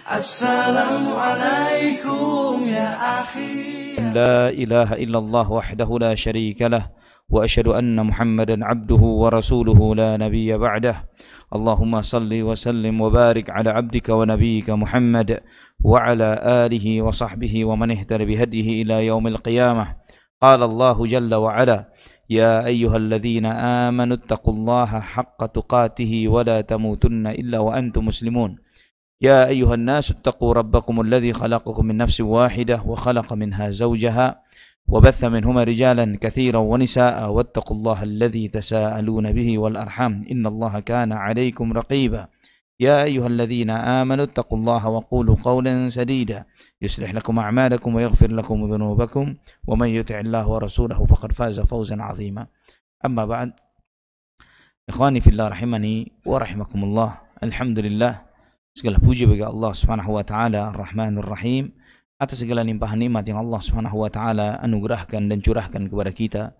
Assalamualaikum ya akhi. لا إله إلا الله وحده لا شريك له وأشهد أن محمدا عبده ورسوله لا نبي بعده اللهم صل وسلم وبارك على عبدك ونبيك محمد وعلى آله وصحبه ومن اهتدى بهديه إلى يوم القيامة قال الله جل وعلا يا أيها الذين آمنوا اتقوا الله حق تقاته ولا تموتن إلا وأنتم مسلمون يا أيها الناس اتقوا ربكم الذي خلقكم من نفس واحدة وخلق منها زوجها وبث منهما رجالا كثيرا ونساء واتقوا الله الذي تساءلون به والأرحام إن الله كان عليكم رقيبا يا أيها الذين آمنوا اتقوا الله وقولوا قولا سديدا يصلح لكم أعمالكم ويغفر لكم ذنوبكم ومن يطع الله ورسوله فقد فاز فوزا عظيما أما بعد إخواني في الله رحمني ورحمكم الله الحمد لله. Segala puji bagi Allah Subhanahu wa taala Ar-Rahmanur Rahim atas segala limpahan nikmat yang Allah Subhanahu wa taala anugerahkan dan curahkan kepada kita.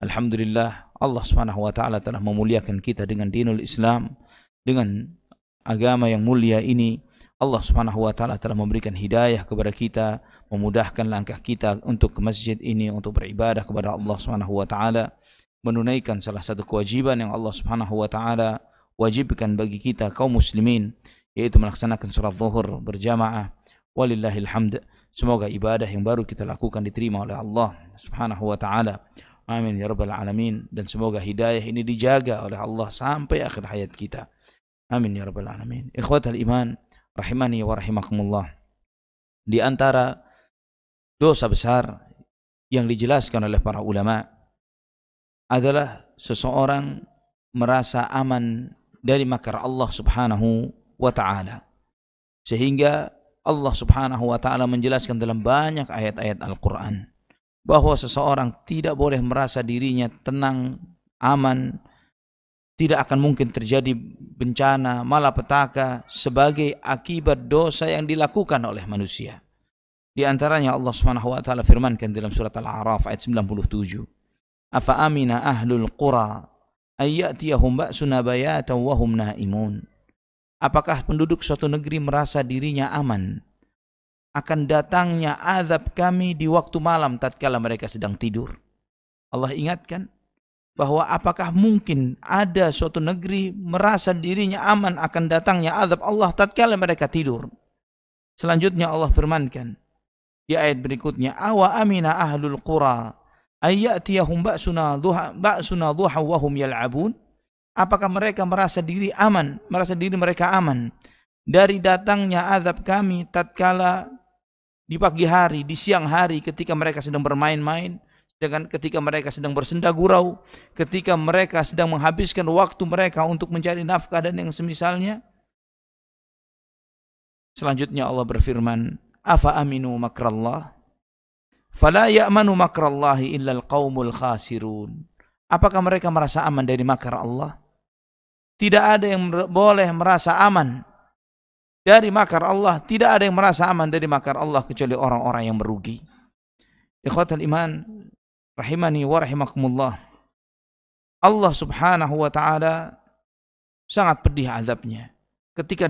Alhamdulillah, Allah Subhanahu wa taala telah memuliakan kita dengan dinul Islam, dengan agama yang mulia ini. Allah Subhanahu wa taala telah memberikan hidayah kepada kita, memudahkan langkah kita untuk ke masjid ini untuk beribadah kepada Allah Subhanahu wa taala, menunaikan salah satu kewajiban yang Allah Subhanahu wa taala wajibkan bagi kita kaum muslimin, yaitu melaksanakan sholat zuhur berjamaah. Walillahil hamd. Semoga ibadah yang baru kita lakukan diterima oleh Allah Subhanahu wa taala. Amin ya rabbal alamin. Dan semoga hidayah ini dijaga oleh Allah sampai akhir hayat kita. Amin ya rabbal alamin. Ikhwatal iman rahimani wa rahimakumullah. Di antara dosa besar yang dijelaskan oleh para ulama adalah seseorang merasa aman dari makar Allah Subhanahu wa ta'ala, sehingga Allah Subhanahu wa ta'ala menjelaskan dalam banyak ayat-ayat Al-Quran bahwa seseorang tidak boleh merasa dirinya tenang, aman, tidak akan mungkin terjadi bencana, malapetaka sebagai akibat dosa yang dilakukan oleh manusia. Di antaranya Allah Subhanahu wa ta'ala firmankan dalam surat Al-A'raf ayat 97, afa amina ahlul qura ayyatiyahum ba'suna bayatan wa hum naimun. Apakah penduduk suatu negeri merasa dirinya aman akan datangnya azab kami di waktu malam tatkala mereka sedang tidur? Allah ingatkan bahwa apakah mungkin ada suatu negeri merasa dirinya aman akan datangnya azab Allah tatkala mereka tidur? Selanjutnya Allah firmankan di ayat berikutnya, awa amina ahlul qura ayyatiyahum ba'suna duha wa hum yal'abun. Apakah mereka merasa diri mereka aman dari datangnya azab kami tatkala di pagi hari, di siang hari ketika mereka sedang bermain-main, ketika mereka sedang bersenda gurau, ketika mereka sedang menghabiskan waktu mereka untuk mencari nafkah dan yang semisalnya? Selanjutnya Allah berfirman, afa aminu makrallah fala ya'manu makrallahi illa alqaumul khasirun. Apakah mereka merasa aman dari makar Allah? Tidak ada yang boleh merasa aman dari makar Allah. Tidak ada yang merasa aman dari makar Allah kecuali orang-orang yang merugi. Ikhwatal iman rahimani wa rahimakumullah. Allah Subhanahu wa ta'ala sangat pedih azabnya ketika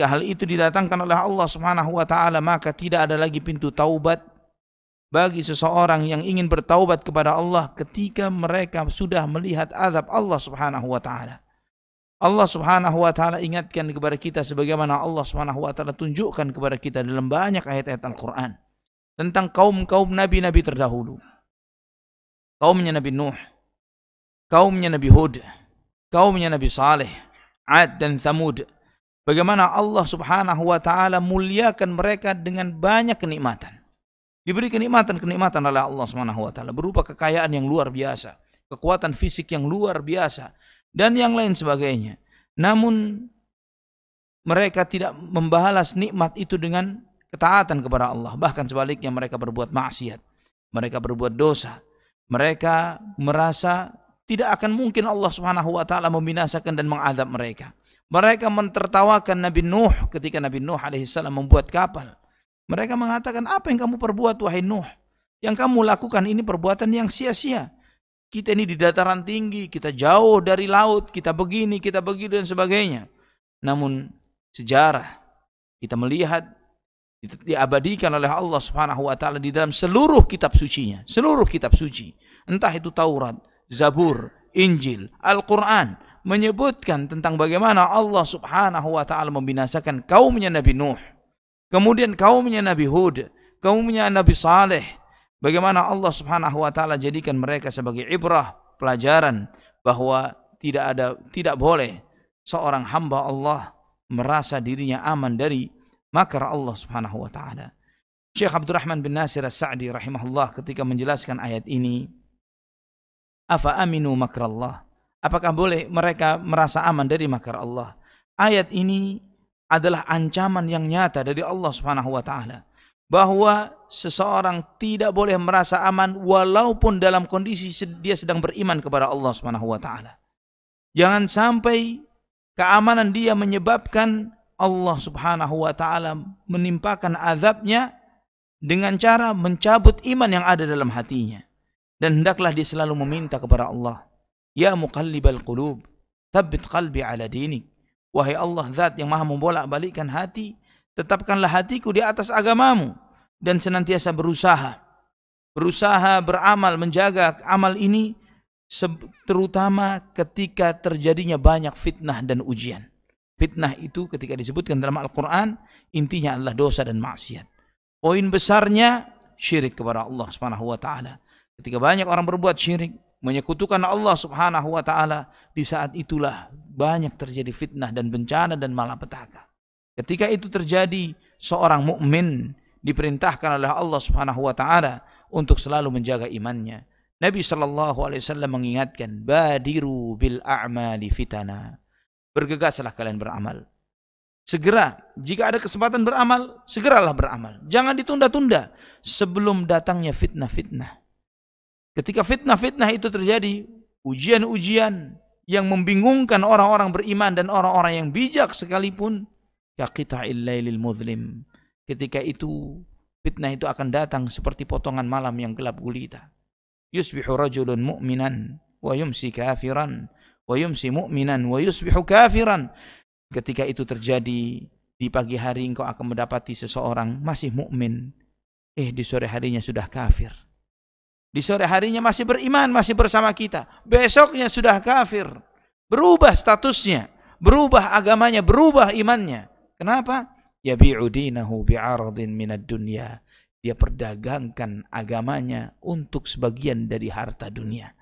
hal itu didatangkan oleh Allah Subhanahu wa ta'ala, maka tidak ada lagi pintu taubat bagi seseorang yang ingin bertaubat kepada Allah ketika mereka sudah melihat azab Allah Subhanahu wa ta'ala. Allah Subhanahu wa ta'ala ingatkan kepada kita sebagaimana Allah Subhanahu wa ta'ala tunjukkan kepada kita dalam banyak ayat-ayat Al-Quran tentang kaum-kaum nabi-nabi terdahulu. Kaumnya Nabi Nuh, kaumnya Nabi Hud, kaumnya Nabi Saleh, Ad dan Thamud. Bagaimana Allah Subhanahu wa ta'ala muliakan mereka dengan banyak kenikmatan. Diberi kenikmatan oleh Allah Subhanahu wa ta'ala berupa kekayaan yang luar biasa, kekuatan fisik yang luar biasa, dan yang lain sebagainya. Namun mereka tidak membalas nikmat itu dengan ketaatan kepada Allah. Bahkan sebaliknya mereka berbuat maksiat, mereka berbuat dosa. Mereka merasa tidak akan mungkin Allah Subhanahu wa ta'ala membinasakan dan mengazab mereka. Mereka mentertawakan Nabi Nuh ketika Nabi Nuh alaihissalam membuat kapal. Mereka mengatakan, apa yang kamu perbuat wahai Nuh? Yang kamu lakukan ini perbuatan yang sia-sia. Kita ini di dataran tinggi, kita jauh dari laut, kita begini dan sebagainya. Namun sejarah Kita melihat diabadikan oleh Allah Subhanahu wa taala di dalam seluruh kitab sucinya, seluruh kitab suci. Entah itu Taurat, Zabur, Injil, Al-Qur'an, menyebutkan tentang bagaimana Allah Subhanahu wa taala membinasakan kaumnya Nabi Nuh, kemudian kaumnya Nabi Hud, kaumnya Nabi Saleh. Bagaimana Allah Subhanahu wa taala jadikan mereka sebagai ibrah, pelajaran bahwa tidak boleh seorang hamba Allah merasa dirinya aman dari makar Allah Subhanahu wa taala. Syekh Abdurrahman bin Nasir As-Sa'di rahimahullah ketika menjelaskan ayat ini, afa aminu makrallah, apakah boleh mereka merasa aman dari makar Allah? Ayat ini adalah ancaman yang nyata dari Allah Subhanahu wa taala bahwa seseorang tidak boleh merasa aman walaupun dalam kondisi dia sedang beriman kepada Allah Subhanahu wa taala. Jangan sampai keamanan dia menyebabkan Allah Subhanahu wa taala menimpakan azabnya dengan cara mencabut iman yang ada dalam hatinya. Dan hendaklah dia selalu meminta kepada Allah, ya muqallibal qulub, tsabbit qalbi ala dinik. Wahai Allah, zat yang maha membolak-balikkan hati, tetapkanlah hatiku di atas agamamu, dan senantiasa berusaha beramal, menjaga amal ini, terutama ketika terjadinya banyak fitnah dan ujian. Fitnah itu ketika disebutkan dalam Al-Quran, intinya adalah dosa dan maksiat. Poin besarnya syirik kepada Allah Subhanahu wa taala. Ketika banyak orang berbuat syirik, menyekutukan Allah Subhanahu wa taala, di saat itulah banyak terjadi fitnah dan bencana dan malapetaka. Ketika itu terjadi, seorang mukmin diperintahkan oleh Allah Subhanahu wa taala untuk selalu menjaga imannya. Nabi sallallahu alaihi wasallam mengingatkan, badiru bil a'mali fitana. Bergegaslah kalian beramal. Segera, jika ada kesempatan beramal, segeralah beramal. Jangan ditunda-tunda sebelum datangnya fitnah-fitnah. Ketika fitnah-fitnah itu terjadi, ujian-ujian yang membingungkan orang-orang beriman dan orang-orang yang bijak sekalipun, kaqita'il lailil muzlim. Ketika itu, fitnah itu akan datang seperti potongan malam yang gelap gulita. Yusbihu rajulun mu'minan wa yumsi kafiran, wa yumsi mu'minan wa yusbihu kafiran. Ketika itu terjadi, di pagi hari engkau akan mendapati seseorang masih mukmin, di sore harinya sudah kafir. Di sore harinya masih beriman, masih bersama kita, besoknya sudah kafir. Berubah statusnya, berubah agamanya, berubah imannya. Kenapa? Yabi'u dinahu bi'aradin minad dunya. Dia perdagangkan agamanya untuk sebagian dari harta dunia.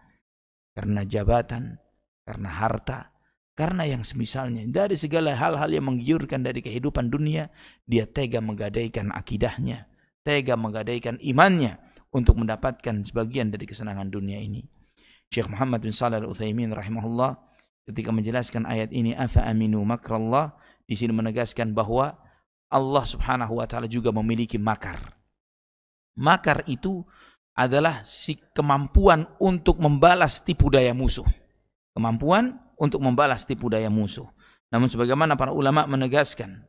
Karena jabatan, karena harta, karena yang semisalnya. Dari segala hal-hal yang menggiurkan dari kehidupan dunia, dia tega menggadaikan akidahnya, tega menggadaikan imannya untuk mendapatkan sebagian dari kesenangan dunia ini. Syekh Muhammad bin Shalih Al-Utsaimin rahimahullah ketika menjelaskan ayat ini, afa aminu makrallah, di sini menegaskan bahwa Allah Subhanahu wa taala juga memiliki makar. Makar itu adalah kemampuan untuk membalas tipu daya musuh. Kemampuan untuk membalas tipu daya musuh. Namun sebagaimana para ulama menegaskan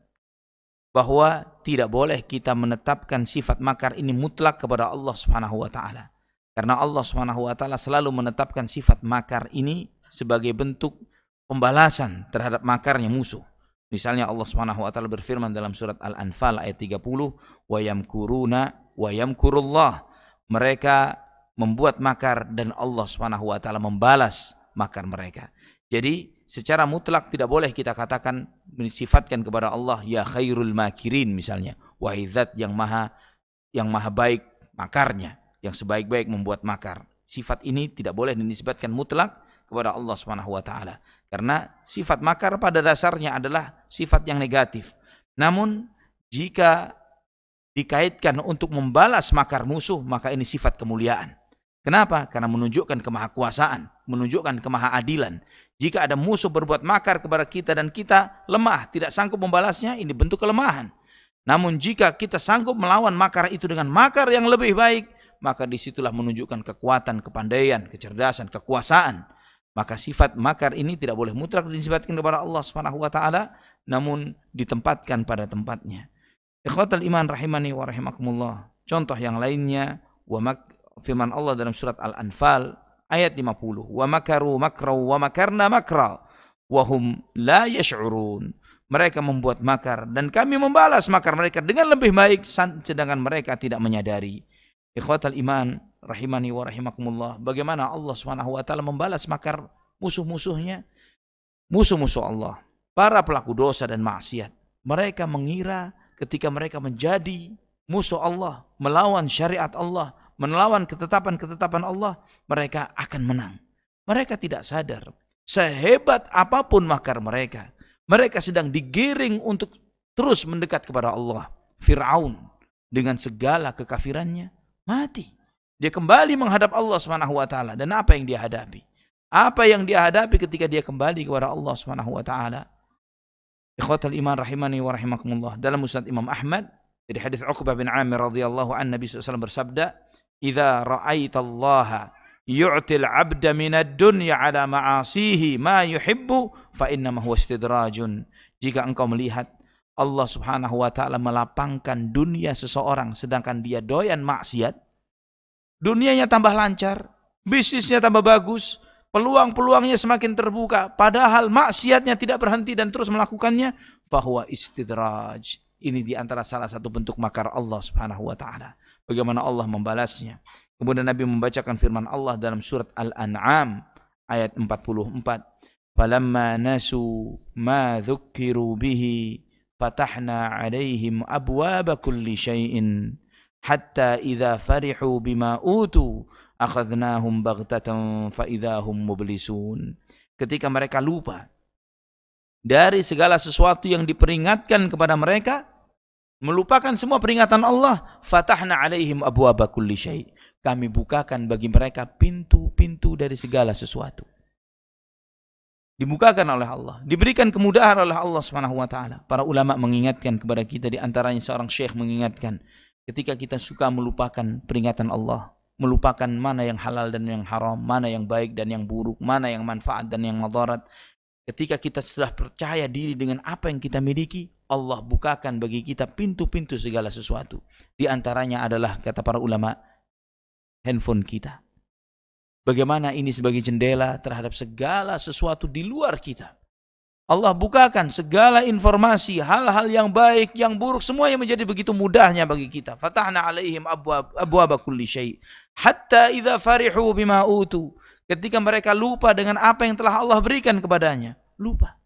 bahwa tidak boleh kita menetapkan sifat makar ini mutlak kepada Allah Subhanahu wa taala. Karena Allah Subhanahu wa taala selalu menetapkan sifat makar ini sebagai bentuk pembalasan terhadap makarnya musuh. Misalnya Allah Subhanahu wa taala berfirman dalam surat Al-Anfal ayat 30, wa yamkuruna wa yamkurullah. Mereka membuat makar dan Allah Subhanahu wa taala membalas makar mereka. Jadi secara mutlak tidak boleh kita katakan mensifatkan kepada Allah ya khairul makirin misalnya, wahai zat yang maha baik makarnya, yang sebaik-baik membuat makar. Sifat ini tidak boleh dinisbatkan mutlak kepada Allah Subhanahu wa taala, karena sifat makar pada dasarnya adalah sifat yang negatif. Namun jika dikaitkan untuk membalas makar musuh, maka ini sifat kemuliaan. Kenapa? Karena menunjukkan kemahakuasaan, menunjukkan kemahaadilan. Jika ada musuh berbuat makar kepada kita dan kita lemah, tidak sanggup membalasnya, ini bentuk kelemahan. Namun jika kita sanggup melawan makar itu dengan makar yang lebih baik, maka disitulah menunjukkan kekuatan, kepandaian, kecerdasan, kekuasaan. Maka sifat makar ini tidak boleh mutlak disifatkan kepada Allah Subhanahu wa taala, namun ditempatkan pada tempatnya. Ikhwatal iman rahimani wa rahimakumullah. Contoh yang lainnya, firman Allah dalam surat Al-Anfal ayat 50, wa makaru makra wa makarna makra wa hum la yash'urun. Mereka membuat makar dan kami membalas makar mereka dengan lebih baik, sedangkan mereka tidak menyadari. Ikhwatal iman rahimani wa rahimakumullah, bagaimana Allah Subhanahu wa taala membalas makar musuh-musuhnya, musuh-musuh Allah, para pelaku dosa dan maksiat. Mereka mengira ketika mereka menjadi musuh Allah, melawan syariat Allah, melawan ketetapan-ketetapan Allah, mereka akan menang. Mereka tidak sadar, sehebat apapun makar mereka, mereka sedang digiring untuk terus mendekat kepada Allah. Fir'aun dengan segala kekafirannya mati. Dia kembali menghadap Allah Subhanahu wa taala, dan apa yang dia hadapi? Apa yang dia hadapi ketika dia kembali kepada Allah Subhanahu wa taala? Ikhwatal iman rahimani wa rahimakumullah, dalam Musnad Imam Ahmad dari hadis Uqbah bin Amir radhiyallahu anhu, Nabi SAW bersabda, "Idza ra'aitallaha yu'til 'abda minad dunya 'ala ma'asihi ma yuhibbu fa innama huwa istidrajun." Jika engkau melihat Allah Subhanahu wa taala melapangkan dunia seseorang sedangkan dia doyan maksiat, dunianya tambah lancar, bisnisnya tambah bagus, peluang-peluangnya semakin terbuka, padahal maksiatnya tidak berhenti dan terus melakukannya, fahuwa istidraj. Ini diantara salah satu bentuk makar Allah Subhanahu wa taala. Bagaimana Allah membalasnya? Kemudian Nabi membacakan firman Allah dalam surat Al-An'am ayat 44. Falamma nasu ma dzukkiru bihi fatahna 'alaihim abwaaba kulli syai'in hatta idza farihu bima utu akhadnahum baghtatan fa idzahum mublisun. Ketika mereka lupa dari segala sesuatu yang diperingatkan kepada mereka, melupakan semua peringatan Allah, fatahna 'alaihim abwaaba kulli syai'. Kami bukakan bagi mereka pintu-pintu dari segala sesuatu. Dibukakan oleh Allah, diberikan kemudahan oleh Allah Subhanahu wa taala. Para ulama mengingatkan kepada kita, di antaranya seorang syekh mengingatkan, ketika kita suka melupakan peringatan Allah, melupakan mana yang halal dan yang haram, mana yang baik dan yang buruk, mana yang manfaat dan yang madarat, ketika kita sudah percaya diri dengan apa yang kita miliki, Allah bukakan bagi kita pintu-pintu segala sesuatu. Di antaranya adalah, kata para ulama, handphone kita. Bagaimana ini sebagai jendela terhadap segala sesuatu di luar kita. Allah bukakan segala informasi, hal-hal yang baik, yang buruk, semuanya menjadi begitu mudahnya bagi kita. Fatahna 'alaihim abwaaba kulli syai' hatta idza farihu bima utu. Ketika mereka lupa dengan apa yang telah Allah berikan kepadanya. Lupa.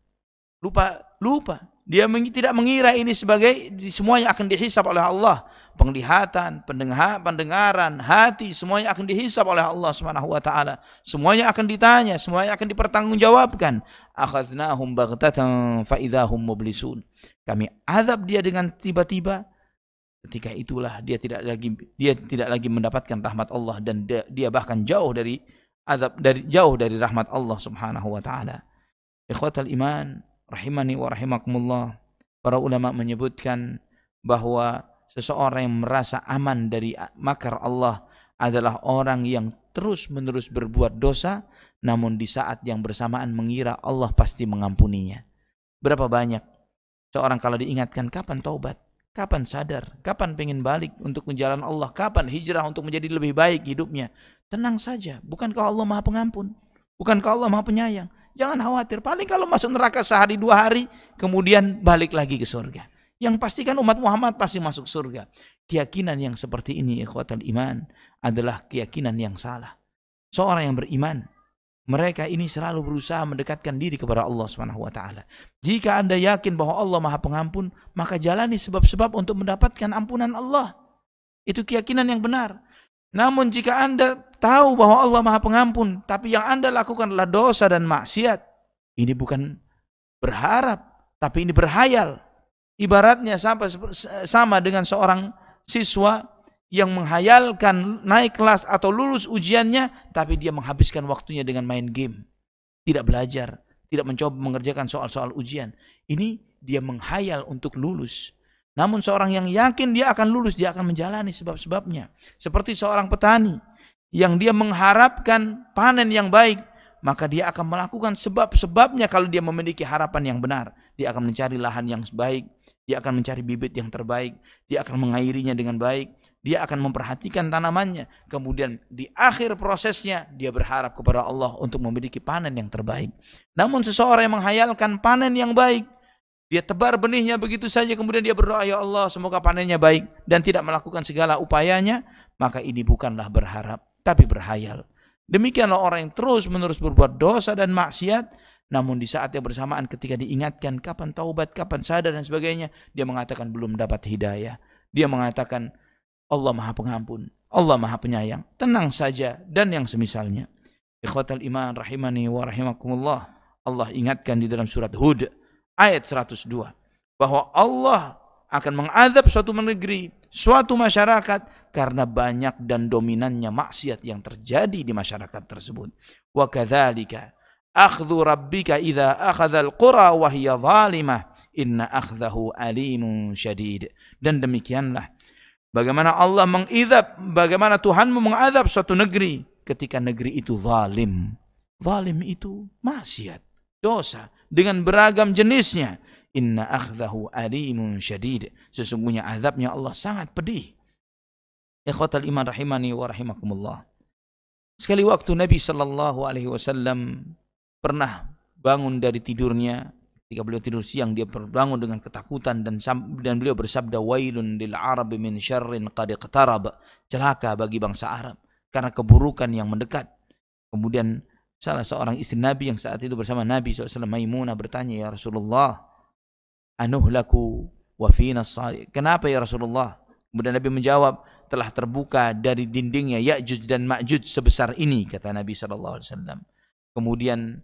Dia tidak mengira ini sebagai semuanya akan dihisab oleh Allah. Penglihatan, pendengaran, hati, semuanya akan dihisab oleh Allah Subhanahu wa taala. Semuanya akan ditanya, semuanya akan dipertanggungjawabkan. Akhadnahum baghtatan fa idzahum mublisun. Kami azab dia dengan tiba-tiba. Ketika itulah dia tidak lagi mendapatkan rahmat Allah, dan dia bahkan jauh dari rahmat Allah Subhanahu wa taala. Ikhwatal iman rahimani wa rahimakumullah, para ulama menyebutkan bahwa seseorang yang merasa aman dari makar Allah adalah orang yang terus-menerus berbuat dosa, namun di saat yang bersamaan mengira Allah pasti mengampuninya. Berapa banyak seorang kalau diingatkan kapan taubat, kapan sadar, kapan pengen balik untuk menjalan Allah, kapan hijrah untuk menjadi lebih baik hidupnya, tenang saja, bukankah Allah Maha Pengampun? Bukankah Allah Maha Penyayang? Jangan khawatir, paling kalau masuk neraka sehari 2 hari, kemudian balik lagi ke surga. Yang pastikan umat Muhammad pasti masuk surga. Keyakinan yang seperti ini, ikhwatal iman, adalah keyakinan yang salah. Seorang yang beriman, mereka ini selalu berusaha mendekatkan diri kepada Allah Subhanahu wa taala. Jika Anda yakin bahwa Allah Maha Pengampun, maka jalani sebab-sebab untuk mendapatkan ampunan Allah. Itu keyakinan yang benar. Namun jika Anda tahu bahwa Allah Maha Pengampun, tapi yang Anda lakukan adalah dosa dan maksiat, ini bukan berharap, tapi ini berhayal. Ibaratnya sama dengan seorang siswa yang menghayalkan naik kelas atau lulus ujiannya, tapi dia menghabiskan waktunya dengan main game. Tidak belajar, tidak mencoba mengerjakan soal-soal ujian. Ini dia menghayal untuk lulus. Namun seorang yang yakin dia akan lulus, dia akan menjalani sebab-sebabnya. Seperti seorang petani yang dia mengharapkan panen yang baik, maka dia akan melakukan sebab-sebabnya. Kalau dia memiliki harapan yang benar, dia akan mencari lahan yang baik, dia akan mencari bibit yang terbaik, dia akan mengairinya dengan baik, dia akan memperhatikan tanamannya. Kemudian di akhir prosesnya dia berharap kepada Allah untuk memiliki panen yang terbaik. Namun seseorang yang menghayalkan panen yang baik, Dia tebar benihnya begitu saja, kemudian dia berdoa, ya Allah semoga panennya baik, dan tidak melakukan segala upayanya, maka ini bukanlah berharap, tapi berhayal. Demikianlah orang yang terus-menerus berbuat dosa dan maksiat, namun di saat yang bersamaan ketika diingatkan kapan taubat, kapan sadar dan sebagainya, dia mengatakan belum dapat hidayah. Dia mengatakan Allah Maha Pengampun, Allah Maha Penyayang, tenang saja, dan yang semisalnya. Ikhwatal iman rahimani wa rahimakumullah, Allah ingatkan di dalam surat Hud ayat 102 bahwa Allah akan mengadab suatu negeri, suatu masyarakat karena banyak dan dominannya maksiat yang terjadi di masyarakat tersebut. Wa kadzalika akhdhu rabbika idza akhadzal qura wa hiya zalimah inna akhdahu alimun syadid. Dan demikianlah bagaimana Allah mengizab, bagaimana Tuhanmu mengadab suatu negeri ketika negeri itu zalim. Zalim itu maksiat, dosa dengan beragam jenisnya. Inna akhdahu alimun syadid. Sesungguhnya azabnya Allah sangat pedih. Ikhwatal iman rahimani wa rahimakumullah. Sekali waktu Nabi sallallahu alaihi wasallam pernah bangun dari tidurnya. Ketika beliau tidur siang, dia bangun dengan ketakutan dan beliau bersabda, wailun lil arabi min syarrin qad iqtarab. Celaka bagi bangsa Arab karena keburukan yang mendekat. Kemudian salah seorang istri Nabi yang saat itu bersama Nabi SAW, Maimunah, bertanya, ya Rasulullah, anuhlaku wa fina salih. Kenapa ya Rasulullah? Kemudian Nabi menjawab, telah terbuka dari dindingnya Ya'juj dan Ma'juj sebesar ini, kata Nabi SAW. Kemudian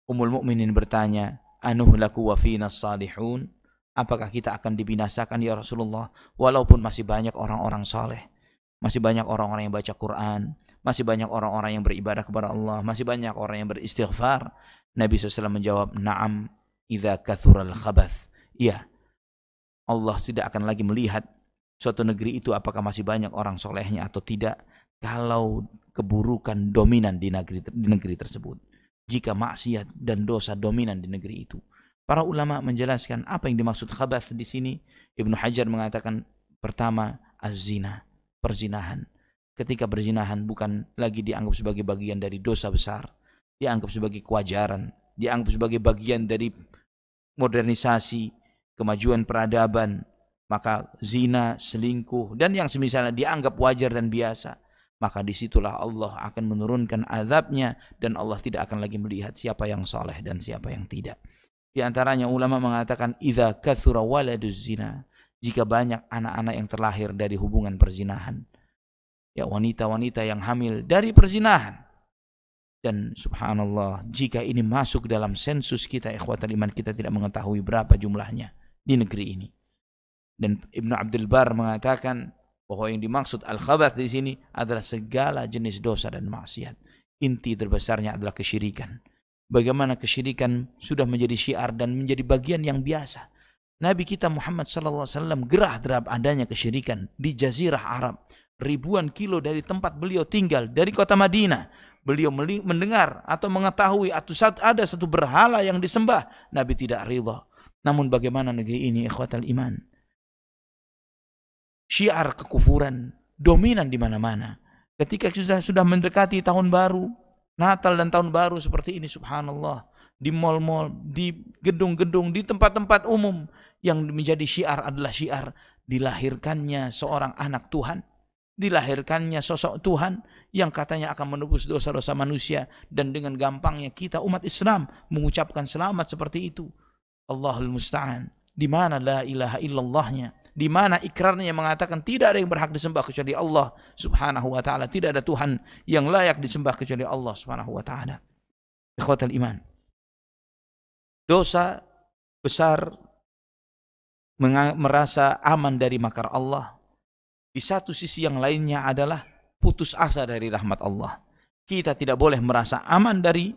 Ummul Mukminin bertanya, anuhlaku wa fina salihun. Apakah kita akan dibinasakan ya Rasulullah walaupun masih banyak orang-orang saleh, masih banyak orang-orang yang baca Quran, masih banyak orang-orang yang beribadah kepada Allah, masih banyak orang yang beristighfar? Nabi SAW menjawab, na'am idza kathural khabath. Iya, Allah tidak akan lagi melihat suatu negeri itu apakah masih banyak orang solehnya atau tidak, kalau keburukan dominan di negeri tersebut. Jika maksiat dan dosa dominan di negeri itu. Para ulama menjelaskan apa yang dimaksud khabath di sini. Ibnu Hajar mengatakan, pertama, az-zina, perzinahan. Ketika perzinahan bukan lagi dianggap sebagai bagian dari dosa besar, dianggap sebagai kewajaran, dianggap sebagai bagian dari modernisasi, kemajuan peradaban, maka zina, selingkuh, dan yang semisalnya dianggap wajar dan biasa, maka disitulah Allah akan menurunkan azabnya, dan Allah tidak akan lagi melihat siapa yang saleh dan siapa yang tidak. Di antaranya ulama mengatakan, idza kathura waladuz zina, jika banyak anak-anak yang terlahir dari hubungan perzinahan, ya, wanita-wanita yang hamil dari perzinahan. Dan subhanallah, jika ini masuk dalam sensus kita, ikhwatal iman, kita tidak mengetahui berapa jumlahnya di negeri ini. Dan Ibnu Abdul Bar mengatakan bahwa yang dimaksud al-khabath di sini adalah segala jenis dosa dan maksiat. Inti terbesarnya adalah kesyirikan. Bagaimana kesyirikan sudah menjadi syiar dan menjadi bagian yang biasa. Nabi kita Muhammad SAW gerah terhadap adanya kesyirikan di Jazirah Arab. Ribuan kilo dari tempat beliau tinggal, dari kota Madinah. Beliau mendengar atau mengetahui ada satu berhala yang disembah. Nabi tidak ridha. Namun bagaimana negeri ini, ikhwatal iman? Syiar kekufuran dominan di mana-mana. Ketika sudah mendekati tahun baru, Natal dan tahun baru seperti ini, subhanallah, di mal-mal, di gedung-gedung, di tempat-tempat umum, yang menjadi syiar adalah syiar dilahirkannya seorang anak Tuhan, dilahirkannya sosok Tuhan yang katanya akan menebus dosa-dosa manusia, dan dengan gampangnya kita umat Islam mengucapkan selamat seperti itu. Allahul musta'an. Di mana la ilaha illallahnya? Di mana ikrarnya yang mengatakan tidak ada yang berhak disembah kecuali Allah Subhanahu wa taala, tidak ada Tuhan yang layak disembah kecuali Allah Subhanahu wa taala. Ikhwatal iman. Dosa besar merasa aman dari makar Allah. Di satu sisi yang lainnya adalah putus asa dari rahmat Allah. Kita tidak boleh merasa aman dari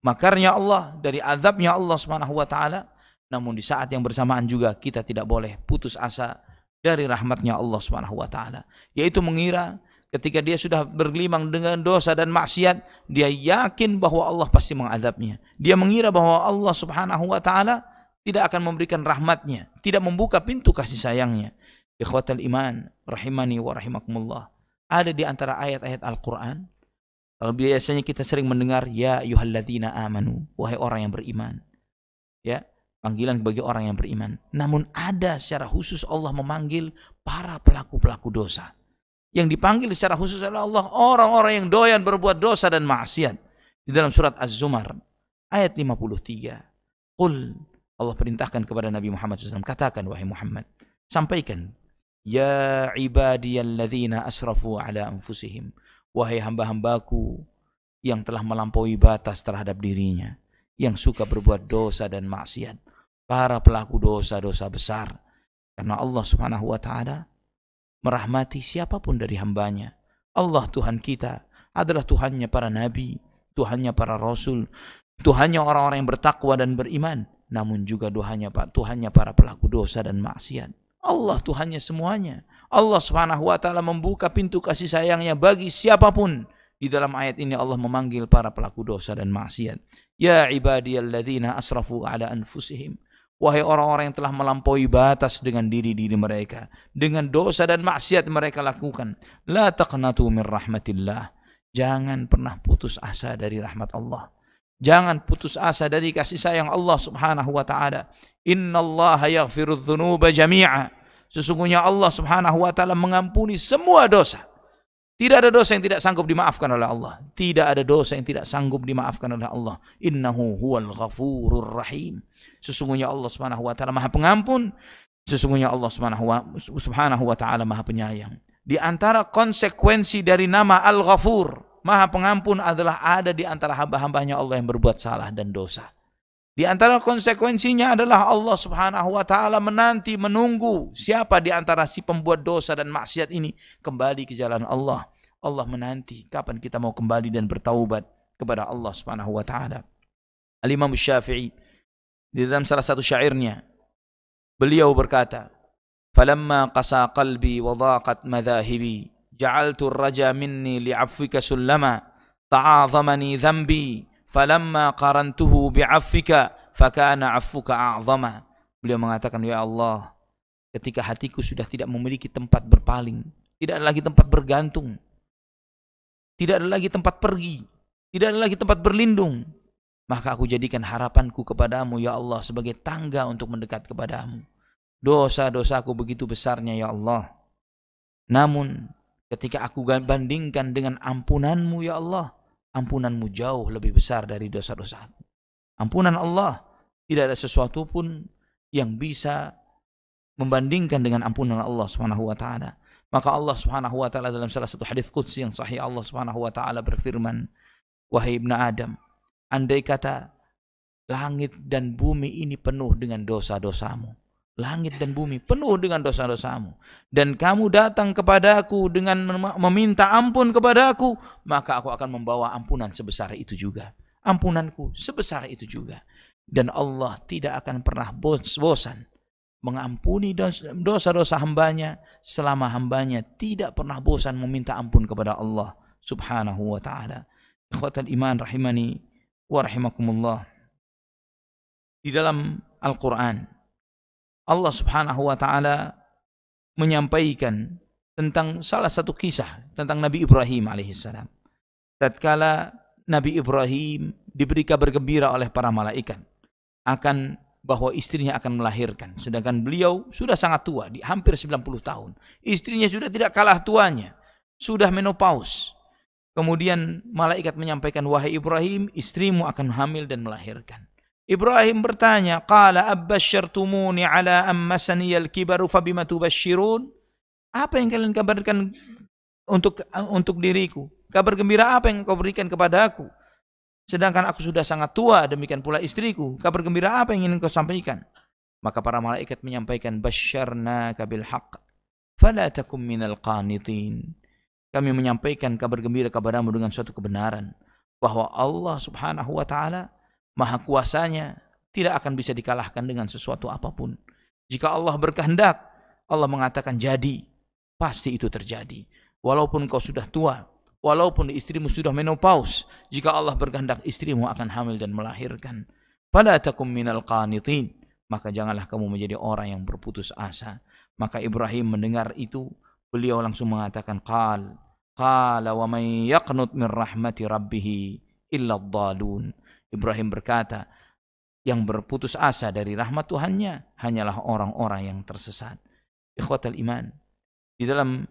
makarnya Allah, dari azabnya Allah Subhanahu wa taala. Namun di saat yang bersamaan juga kita tidak boleh putus asa dari rahmatnya Allah Subhanahu wa taala. Yaitu mengira ketika dia sudah bergelimang dengan dosa dan maksiat, dia yakin bahwa Allah pasti mengazabnya. Dia mengira bahwa Allah Subhanahu wa taala tidak akan memberikan rahmatnya, tidak membuka pintu kasih sayangnya. Ikhwatal iman rahimani wa rahimakumullah. Ada di antara ayat-ayat Al-Quran, kalau biasanya kita sering mendengar, ya ayyuhalladzina amanu, wahai orang yang beriman. Ya, Panggilan bagi orang yang beriman. Namun ada secara khusus Allah memanggil para pelaku-pelaku dosa. Yang dipanggil secara khusus adalah Allah orang-orang yang doyan berbuat dosa dan maksiat. Di dalam surat Az-Zumar ayat 53. Qul, Allah perintahkan kepada Nabi Muhammad SAW, katakan wahai Muhammad, sampaikan, ya ibadiyalladzina asrafu ala anfusihim, wahai hamba-hambaku yang telah melampaui batas terhadap dirinya, yang suka berbuat dosa dan maksiat, para pelaku dosa-dosa besar. Karena Allah Subhanahu wa taala merahmati siapapun dari hambanya. Allah Tuhan kita adalah Tuhannya para nabi, Tuhannya para rasul, Tuhannya orang-orang yang bertakwa dan beriman, namun juga Tuhannya para pelaku dosa dan maksiat. Allah Tuhannya semuanya. Allah Subhanahu wa taala membuka pintu kasih sayangnya bagi siapapun. Di dalam ayat ini Allah memanggil para pelaku dosa dan maksiat. Ya ibadiyalladzina asrafu ala anfusihim. Wahai orang-orang yang telah melampaui batas dengan diri-diri mereka, dengan dosa dan maksiat mereka lakukan. La taqnatu min rahmatillah. Jangan pernah putus asa dari rahmat Allah. Jangan putus asa dari kasih sayang Allah Subhanahu wa taala. Innallaha yaghfirudz dzunuba jami'a. Sesungguhnya Allah Subhanahu wa taala mengampuni semua dosa. Tidak ada dosa yang tidak sanggup dimaafkan oleh Allah. Tidak ada dosa yang tidak sanggup dimaafkan oleh Allah. Innahu huwal ghafurur rahim. Sesungguhnya Allah Subhanahu wa taala Maha Pengampun. Sesungguhnya Allah Subhanahu wa taala Maha Penyayang. Di antara konsekuensi dari nama Al-Ghafur, Maha Pengampun, adalah ada di antara hamba-hambanya Allah yang berbuat salah dan dosa. Di antara konsekuensinya adalah Allah Subhanahu wa taala menunggu siapa di antara si pembuat dosa dan maksiat ini kembali ke jalan Allah. Allah menanti kapan kita mau kembali dan bertaubat kepada Allah Subhanahu wa taala. Al-Imam Syafi'i di dalam salah satu syairnya, beliau berkata, "Falamma qasa qalbi wa dhaqat madhahibi, ja'altu ar-raja minni li'afwika sullama, ta'azamani dhanbi, falamma qarantuhu bi'afwika, fakana 'afwuka a'zama." Beliau mengatakan, ya Allah, ketika hatiku sudah tidak memiliki tempat berpaling, tidak ada lagi tempat bergantung, tidak ada lagi tempat pergi, tidak ada lagi tempat berlindung, maka aku jadikan harapanku kepadamu ya Allah sebagai tangga untuk mendekat kepadamu. Dosa-dosaku begitu besarnya ya Allah. Namun ketika aku bandingkan dengan ampunanmu ya Allah, ampunanmu jauh lebih besar dari dosa-dosaku. Ampunan Allah tidak ada sesuatu pun yang bisa membandingkan dengan ampunan Allah Subhanahu wa taala. Maka Allah Subhanahu wa taala dalam salah satu hadis qudsi yang sahih, Allah Subhanahu wa taala berfirman, wahai ibnu Adam, andai kata langit dan bumi ini penuh dengan dosa-dosamu, langit dan bumi penuh dengan dosa-dosamu, dan kamu datang kepadaku dengan meminta ampun kepadaku, maka aku akan membawa ampunan sebesar itu juga. Ampunanku sebesar itu juga. Dan Allah tidak akan pernah bosan mengampuni dosa-dosa hambanya selama hambanya tidak pernah bosan meminta ampun kepada Allah Subhanahu wa ta'ala. Ikhwatal iman rahimani wa rahimakumullah. Di dalam Al-Quran, Allah Subhanahu wa ta'ala menyampaikan tentang salah satu kisah tentang Nabi Ibrahim alaihissalam. Tatkala Nabi Ibrahim diberi kabar gembira oleh para malaikat akan bahwa istrinya akan melahirkan, sedangkan beliau sudah sangat tua, di hampir 90 tahun. Istrinya sudah tidak kalah tuanya, sudah menopause. Kemudian malaikat menyampaikan, wahai Ibrahim, istrimu akan hamil dan melahirkan. Ibrahim bertanya, qala abasyartumuni ala ammasani al-kibaru fabima tubashirun? Apa yang kalian kabarkan untuk diriku? Kabar gembira apa yang kau berikan kepadaku? Sedangkan aku sudah sangat tua, demikian pula istriku. Kabar gembira apa yang ingin kau sampaikan? Maka para malaikat menyampaikan, basyarnaka bil haqq fala takum minal qanitin. Kami menyampaikan kabar gembira kepadamu dengan suatu kebenaran, bahwa Allah Subhanahu wa ta'ala Maha kuasanya tidak akan bisa dikalahkan dengan sesuatu apapun. Jika Allah berkehendak, Allah mengatakan jadi, pasti itu terjadi. Walaupun kau sudah tua, walaupun istrimu sudah menopause, jika Allah berkehendak istrimu akan hamil dan melahirkan. Fala takum minal qanitin, maka janganlah kamu menjadi orang yang berputus asa. Maka Ibrahim mendengar itu, beliau langsung mengatakan, qala wa man yaqnut min rahmati rabbih illa ad-dhalun. Ibrahim berkata, yang berputus asa dari rahmat Tuhannya hanyalah orang-orang yang tersesat. Ikhwatal iman, di dalam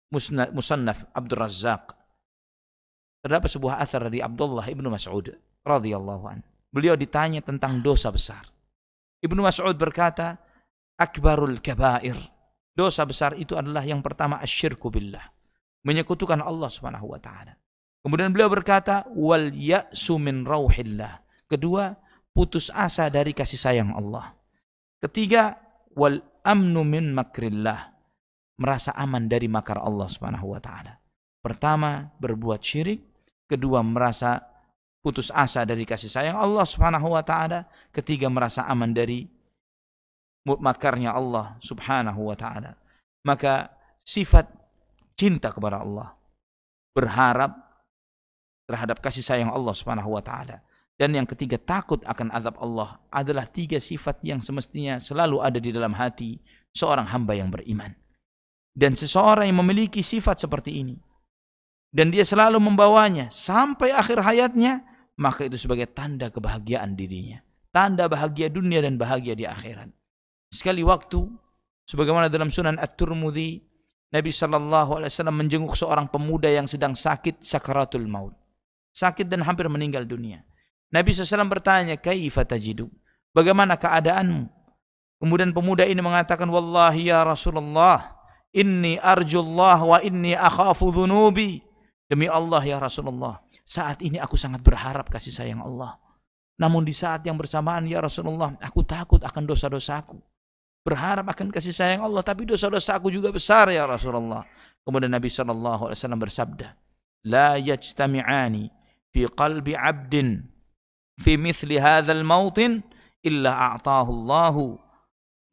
Musannaf Abdul Razzaq terdapat sebuah athar dari Abdullah ibnu Mas'ud radhiyallahu anhu. Beliau ditanya tentang dosa besar. Ibnu Mas'ud berkata, akbarul kabair, dosa besar itu adalah yang pertama asyirku billah, menyekutukan Allah Subhanahu wa taala. Kemudian beliau berkata, wal ya'su min rauhillah, kedua putus asa dari kasih sayang Allah. Ketiga, wal amnu min makrillah, merasa aman dari makar Allah Subhanahu wa taala. Pertama, berbuat syirik. Kedua, merasa putus asa dari kasih sayang Allah Subhanahu wa taala. Ketiga, merasa aman dari makarnya Allah Subhanahu wa taala. Maka sifat cinta kepada Allah, berharap terhadap kasih sayang Allah Subhanahu wa taala, dan yang ketiga takut akan azab Allah adalah tiga sifat yang semestinya selalu ada di dalam hati seorang hamba yang beriman. Dan seseorang yang memiliki sifat seperti ini dan dia selalu membawanya sampai akhir hayatnya, maka itu sebagai tanda kebahagiaan dirinya, tanda bahagia dunia dan bahagia di akhirat. Sekali waktu, sebagaimana dalam Sunan At-Tirmidzi, Nabi SAW menjenguk seorang pemuda yang sedang sakit sakaratul maut, sakit dan hampir meninggal dunia. Nabi SAW bertanya, kaifa tajidu, bagaimana keadaanmu? Kemudian pemuda ini mengatakan, wallahi ya Rasulullah, inni arjullah wa inni akhafu dhunubi. Demi Allah ya Rasulullah, saat ini aku sangat berharap kasih sayang Allah. Namun di saat yang bersamaan ya Rasulullah, aku takut akan dosa-dosaku. Berharap akan kasih sayang Allah, tapi dosa-dosaku juga besar ya Rasulullah. Kemudian Nabi SAW bersabda, la yajtami'ani fi qalbi abdin fi mithli hadzal mautin illa a'tahu Allahu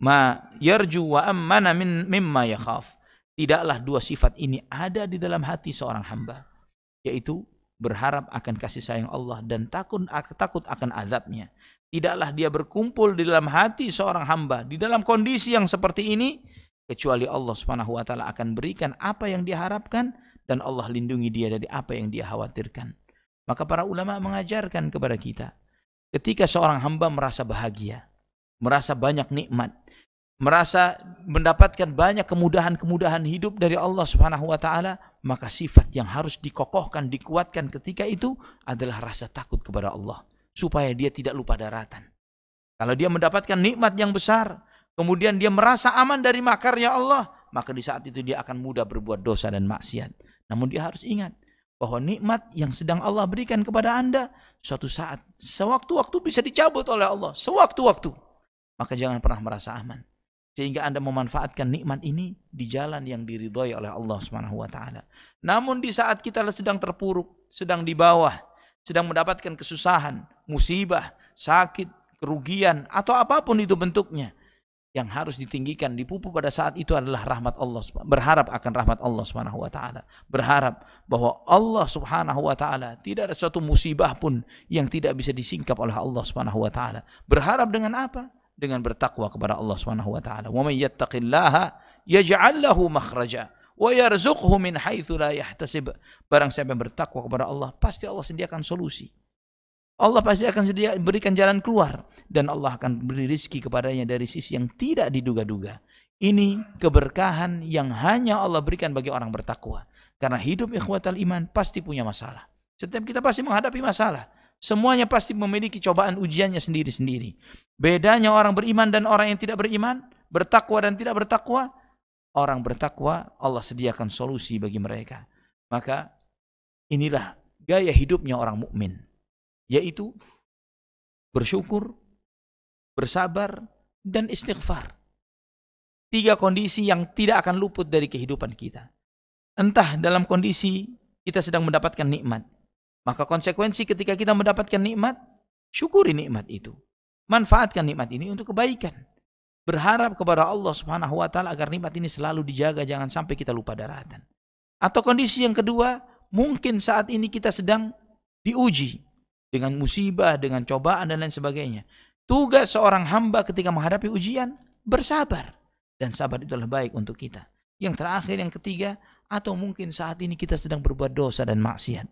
ma yarju wa ammana mimma yakhaf. Tidaklah dua sifat ini ada di dalam hati seorang hamba, yaitu berharap akan kasih sayang Allah dan takut akan azabnya. Tidaklah dia berkumpul di dalam hati seorang hamba di dalam kondisi yang seperti ini, kecuali Allah Subhanahu wa taala akan berikan apa yang dia harapkan dan Allah lindungi dia dari apa yang dia khawatirkan. Maka para ulama mengajarkan kepada kita, ketika seorang hamba merasa bahagia, merasa banyak nikmat, merasa mendapatkan banyak kemudahan-kemudahan hidup dari Allah Subhanahu wa taala, maka sifat yang harus dikokohkan, dikuatkan ketika itu adalah rasa takut kepada Allah, supaya dia tidak lupa daratan. Kalau dia mendapatkan nikmat yang besar, kemudian dia merasa aman dari makarnya Allah, maka di saat itu dia akan mudah berbuat dosa dan maksiat. Namun dia harus ingat bahwa nikmat yang sedang Allah berikan kepada Anda, suatu saat, sewaktu-waktu bisa dicabut oleh Allah, sewaktu-waktu. Maka jangan pernah merasa aman, sehingga Anda memanfaatkan nikmat ini di jalan yang diridhoi oleh Allah Subhanahu wa taala. Namun di saat kita sedang terpuruk, sedang di bawah, sedang mendapatkan kesusahan, musibah, sakit, kerugian atau apapun itu bentuknya, yang harus ditinggikan, dipupuk pada saat itu adalah rahmat Allah, berharap akan rahmat Allah Subhanahu wa taala. Berharap bahwa Allah Subhanahu wa taala, tidak ada suatu musibah pun yang tidak bisa disingkap oleh Allah Subhanahu wa taala. Berharap dengan apa? Dengan bertakwa kepada Allah Subhanahu wa taala. Wa may yattaqillaha yaj'al lahu makhraja wa yarzuqhu min haitsu la yahtasib. Barang siapa yang bertakwa kepada Allah, pasti Allah sediakan solusi. Allah pasti akan berikan jalan keluar dan Allah akan beri rezeki kepadanya dari sisi yang tidak diduga-duga. Ini keberkahan yang hanya Allah berikan bagi orang bertakwa. Karena hidup ikhwatal iman pasti punya masalah. Setiap kita pasti menghadapi masalah. Semuanya pasti memiliki cobaan ujiannya sendiri-sendiri. Bedanya orang beriman dan orang yang tidak beriman, bertakwa dan tidak bertakwa. Orang bertakwa Allah sediakan solusi bagi mereka. Maka inilah gaya hidupnya orang mukmin, yaitu bersyukur, bersabar, dan istighfar. Tiga kondisi yang tidak akan luput dari kehidupan kita. Entah dalam kondisi kita sedang mendapatkan nikmat, maka konsekuensi ketika kita mendapatkan nikmat, syukuri nikmat itu. Manfaatkan nikmat ini untuk kebaikan. Berharap kepada Allah Subhanahu wa taala agar nikmat ini selalu dijaga, jangan sampai kita lupa daratan. Atau kondisi yang kedua, mungkin saat ini kita sedang diuji dengan musibah, dengan cobaan dan lain sebagainya. Tugas seorang hamba ketika menghadapi ujian, bersabar. Dan sabar itu adalah baik untuk kita. Yang terakhir, yang ketiga, atau mungkin saat ini kita sedang berbuat dosa dan maksiat.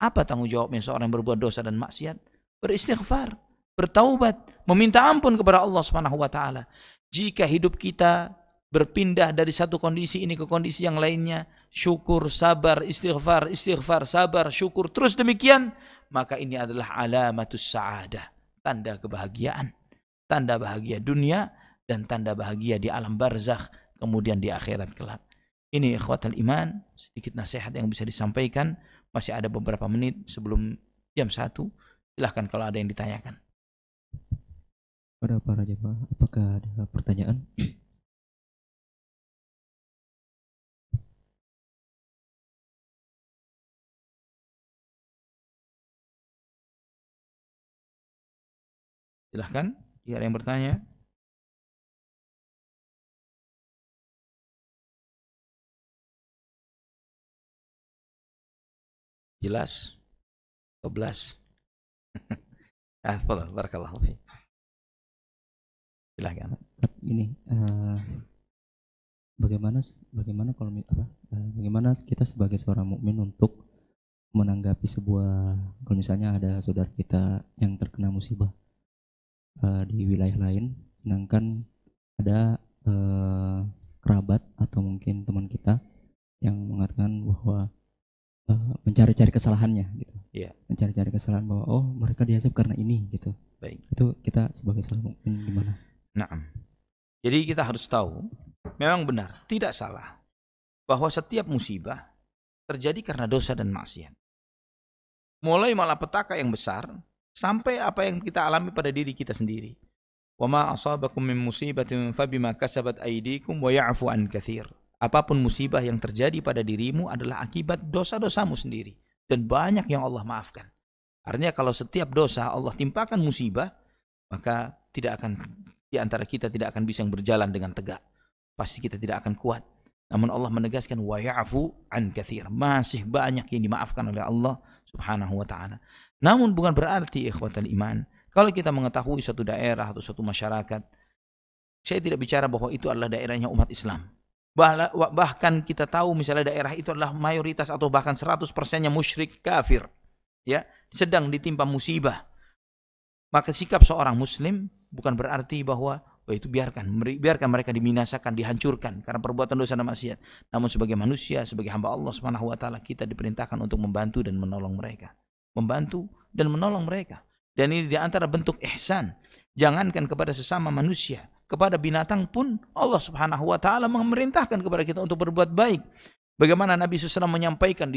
Apa tanggung jawabnya seorang yang berbuat dosa dan maksiat? Beristighfar, bertaubat, meminta ampun kepada Allah Subhanahu wa taala. Jika hidup kita berpindah dari satu kondisi ini ke kondisi yang lainnya, syukur, sabar, istighfar, istighfar, sabar, syukur, terus demikian, maka ini adalah alamatus sa'adah, tanda kebahagiaan, tanda bahagia dunia dan tanda bahagia di alam barzakh, kemudian di akhirat kelak. Ini ikhwatal iman, sedikit nasihat yang bisa disampaikan. Masih ada beberapa menit sebelum jam 1. Silahkan kalau ada yang ditanyakan. Pada para jemaah, apakah ada pertanyaan? Silahkan, jika ada yang bertanya. Jelas? 12. Barakallahu fiik. Silahkan. Ini bagaimana kalau bagaimana kita sebagai seorang mukmin untuk menanggapi sebuah, kalau misalnya ada saudara kita yang terkena musibah di wilayah lain, sedangkan ada kerabat atau mungkin teman kita yang mengatakan bahwa mencari-cari kesalahannya gitu. Iya. Mencari-cari kesalahan bahwa oh mereka diazab karena ini gitu. Baik. Itu kita sebagai seorang mukmin gimana? Naam. Jadi kita harus tahu, memang benar, tidak salah bahwa setiap musibah terjadi karena dosa dan maksiat. Mulai malapetaka yang besar sampai apa yang kita alami pada diri kita sendiri. Wa ma asabakum min musibatin fabima kasabat aydikum wa ya'fu an katsir. Apapun musibah yang terjadi pada dirimu adalah akibat dosa-dosamu sendiri, dan banyak yang Allah maafkan. Artinya kalau setiap dosa Allah timpakan musibah, maka tidak akan di antara kita tidak akan bisa berjalan dengan tegak. Pasti kita tidak akan kuat. Namun Allah menegaskan wa ya'fu an katsir. Masih banyak yang dimaafkan oleh Allah Subhanahu wa taala. Namun bukan berarti ikhwatal iman, kalau kita mengetahui suatu daerah atau suatu masyarakat, saya tidak bicara bahwa itu adalah daerahnya umat Islam. Bahkan kita tahu misalnya daerah itu adalah mayoritas atau bahkan 100%-nya musyrik kafir, ya, sedang ditimpa musibah. Maka sikap seorang muslim bukan berarti bahwa itu biarkan mereka dibinasakan, dihancurkan karena perbuatan dosa dan maksiat. Namun sebagai manusia, sebagai hamba Allah Subhanahu wa taala, kita diperintahkan untuk membantu dan menolong mereka. Membantu dan menolong mereka. Dan ini di antara bentuk ihsan. Jangankan kepada sesama manusia, kepada binatang pun Allah Subhanahu wa taala memerintahkan kepada kita untuk berbuat baik. Bagaimana Nabi SAW menyampaikan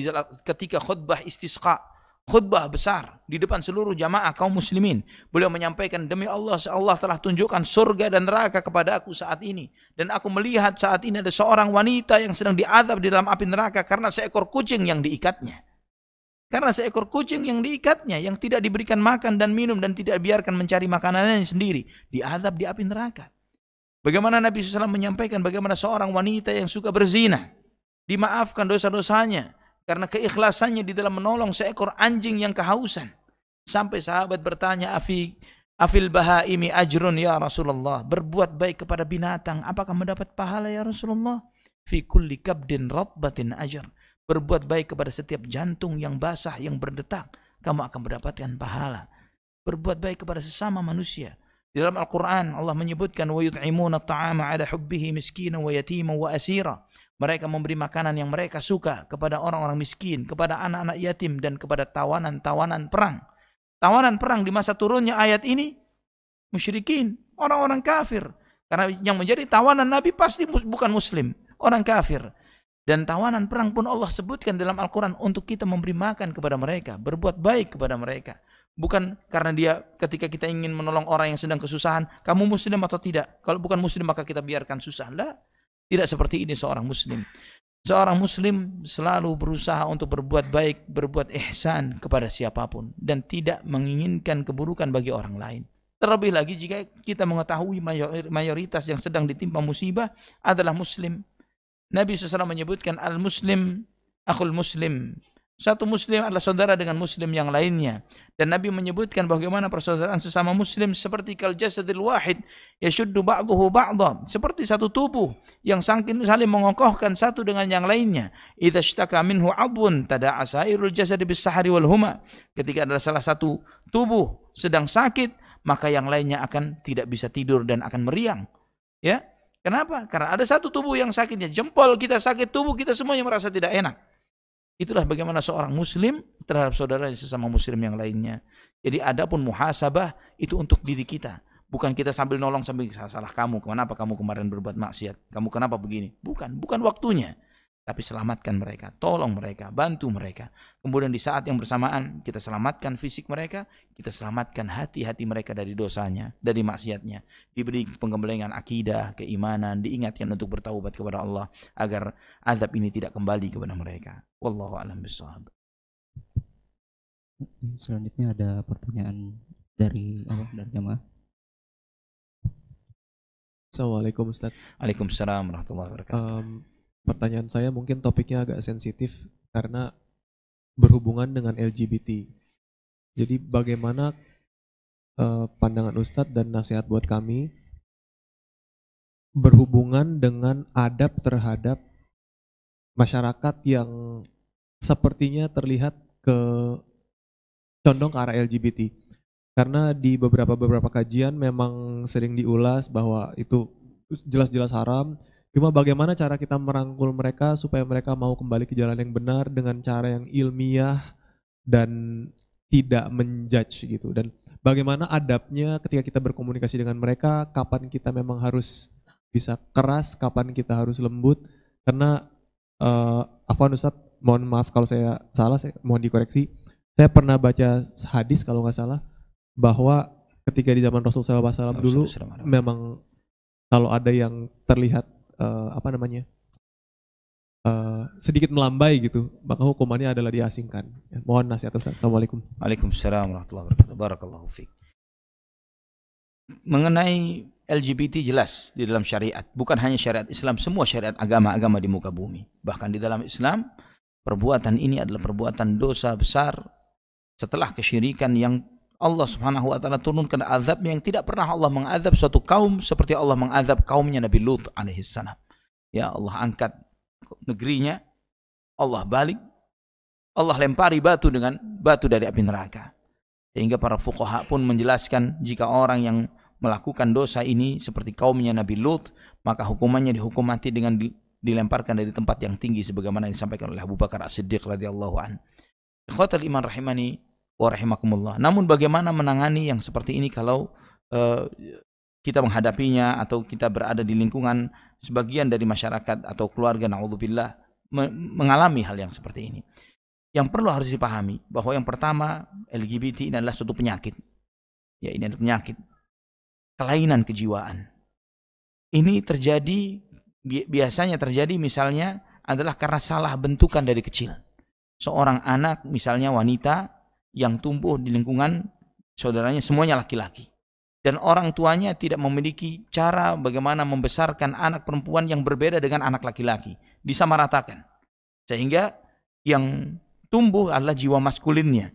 ketika khutbah istisqa, khutbah besar di depan seluruh jamaah kaum muslimin. Beliau menyampaikan, demi Allah, Allah telah tunjukkan surga dan neraka kepada aku saat ini. Dan aku melihat saat ini ada seorang wanita yang sedang diazab di dalam api neraka karena seekor kucing yang diikatnya. Karena seekor kucing yang diikatnya, yang tidak diberikan makan dan minum dan tidak biarkan mencari makanannya sendiri, diazab di api neraka. Bagaimana Nabi SAW menyampaikan bagaimana seorang wanita yang suka berzina dimaafkan dosa-dosanya karena keikhlasannya di dalam menolong seekor anjing yang kehausan. Sampai sahabat bertanya, afil bahaimi ajrun ya Rasulullah, berbuat baik kepada binatang apakah mendapat pahala ya Rasulullah? Fi kulli kabdin ratbatin ajr, berbuat baik kepada setiap jantung yang basah, yang berdetak, kamu akan mendapatkan pahala. Berbuat baik kepada sesama manusia. Di dalam Al-Quran Allah menyebutkan wa yut'imuna at-ta'ama 'ala hubbihi miskinan wa yatiman wa asira. Mereka memberi makanan yang mereka suka kepada orang-orang miskin, kepada anak-anak yatim, dan kepada tawanan-tawanan perang. Tawanan perang di masa turunnya ayat ini musyrikin, orang-orang kafir. Karena yang menjadi tawanan Nabi pasti bukan muslim, orang kafir. Dan tawanan perang pun Allah sebutkan dalam Al-Quran untuk kita memberi makan kepada mereka, berbuat baik kepada mereka. Bukan karena dia ketika kita ingin menolong orang yang sedang kesusahan, kamu muslim atau tidak? Kalau bukan muslim maka kita biarkan susah. Lah, tidak seperti ini seorang muslim. Seorang muslim selalu berusaha untuk berbuat baik, berbuat ihsan kepada siapapun, dan tidak menginginkan keburukan bagi orang lain. Terlebih lagi jika kita mengetahui mayoritas yang sedang ditimpa musibah adalah muslim. Nabi SAW menyebutkan al-muslim akhul muslim. Satu muslim adalah saudara dengan muslim yang lainnya. Dan Nabi menyebutkan bagaimana persaudaraan sesama muslim seperti kal jasadil wahid yashuddu ba'duhu ba'dha, seperti satu tubuh yang saling mengokohkan satu dengan yang lainnya. Idza ishtaka minhu 'adwun tada'a sairul jasad bis-sahari wal huma. Ketika adalah salah satu tubuh sedang sakit, maka yang lainnya akan tidak bisa tidur dan akan meriang. Ya, kenapa? Karena ada satu tubuh yang sakitnya, jempol kita sakit, tubuh kita semuanya merasa tidak enak. Itulah bagaimana seorang muslim terhadap saudara sesama muslim yang lainnya. Jadi adapun muhasabah itu untuk diri kita. Bukan kita sambil nolong sambil salah kamu, kenapa kamu kemarin berbuat maksiat? Kamu kenapa begini? Bukan waktunya. Tapi selamatkan mereka, tolong mereka, bantu mereka. Kemudian di saat yang bersamaan kita selamatkan fisik mereka, kita selamatkan hati-hati mereka dari dosanya, dari maksiatnya. Diberi pengembelengan akidah, keimanan, diingatkan untuk bertaubat kepada Allah agar azab ini tidak kembali kepada mereka. Wallahu a'lam bishawab. Selanjutnya ada pertanyaan dari jamaah. Assalamualaikum Ustaz. Waalaikumsalam warahmatullahi wabarakatuh. Pertanyaan saya mungkin topiknya agak sensitif karena berhubungan dengan LGBT. Jadi bagaimana pandangan Ustadz dan nasihat buat kami berhubungan dengan adab terhadap masyarakat yang sepertinya terlihat condong ke arah LGBT. Karena di beberapa kajian memang sering diulas bahwa itu jelas-jelas haram. Cuma bagaimana cara kita merangkul mereka supaya mereka mau kembali ke jalan yang benar dengan cara yang ilmiah dan tidak menjudge gitu. Dan bagaimana adabnya ketika kita berkomunikasi dengan mereka, kapan kita memang harus bisa keras, kapan kita harus lembut. Karena Afwan Ustadz, mohon maaf kalau saya salah, saya mohon dikoreksi. Saya pernah baca hadis kalau nggak salah bahwa ketika di zaman Rasulullah SAW dulu memang kalau ada yang terlihat sedikit melambai gitu, maka hukumannya adalah diasingkan. Ya, mohon nasihat Ustaz. Assalamualaikum. Waalaikumsalam warahmatullahi wabarakatuh. Barakallahu fiik. Mengenai LGBT jelas di dalam syariat, bukan hanya syariat Islam, semua syariat agama-agama di muka bumi. Bahkan di dalam Islam, perbuatan ini adalah perbuatan dosa besar setelah kesyirikan yang Allah Subhanahu wa taala turunkan azabnya yang tidak pernah Allah mengazab suatu kaum seperti Allah mengazab kaumnya Nabi Lut alaihissalam. Ya, Allah angkat negerinya, Allah balik, Allah lempari batu dengan batu dari api neraka. Sehingga para fuqaha pun menjelaskan jika orang yang melakukan dosa ini seperti kaumnya Nabi Lut, maka hukumannya dihukum mati dengan dilemparkan dari tempat yang tinggi sebagaimana yang disampaikan oleh Abu Bakar As-Siddiq radhiyallahu an. Ikhwatal iman rahimani wa rahimakumullah. Namun bagaimana menangani yang seperti ini kalau kita menghadapinya atau kita berada di lingkungan sebagian dari masyarakat atau keluarga naudzubillah mengalami hal yang seperti ini. Yang perlu harus dipahami bahwa yang pertama LGBT ini adalah suatu penyakit. Ya, ini adalah penyakit. Kelainan kejiwaan. Ini terjadi biasanya terjadi misalnya adalah karena salah bentukan dari kecil. Seorang anak misalnya wanita yang tumbuh di lingkungan saudaranya semuanya laki-laki. Dan orang tuanya tidak memiliki cara bagaimana membesarkan anak perempuan yang berbeda dengan anak laki-laki. Disamaratakan. Sehingga yang tumbuh adalah jiwa maskulinnya.